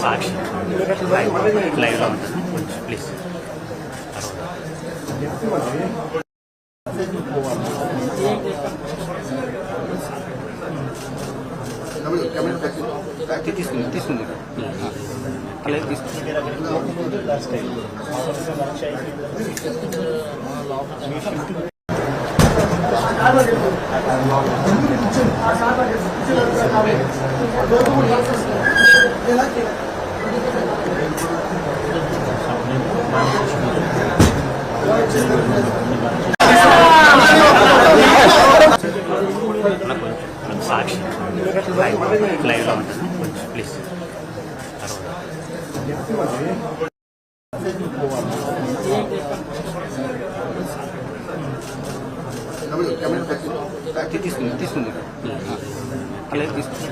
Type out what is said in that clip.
సాక్షి లైవ్లో ఉంటుంది ప్లీజ్. తీసుకుంది అలాగే తీసుకుంది. సాక్షి లైవ్లో ఉంటుంది ప్లీజ్. తీసుకుంది అలాగే తీసుకుంది.